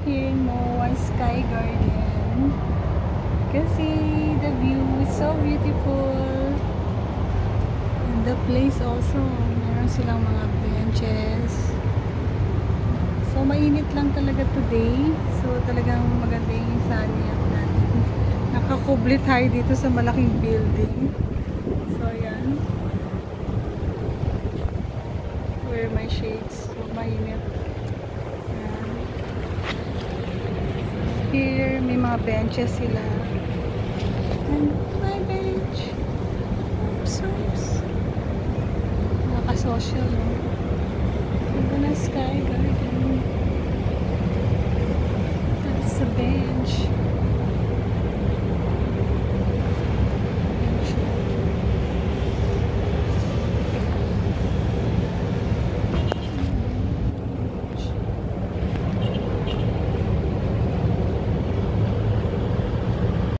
here in Moa Sky Garden. You can see the view is so beautiful. And the place also, meron silang mga benches. So mainit lang talaga today. So talagang maganda yung sunny natin. Nakakubli tayo dito sa malaking building. So yan. Wear my shades. So mainit. Yan. Here may mga benches sila. And my bench. Oops. Nakasocial, no? Ganda na Sky Garden.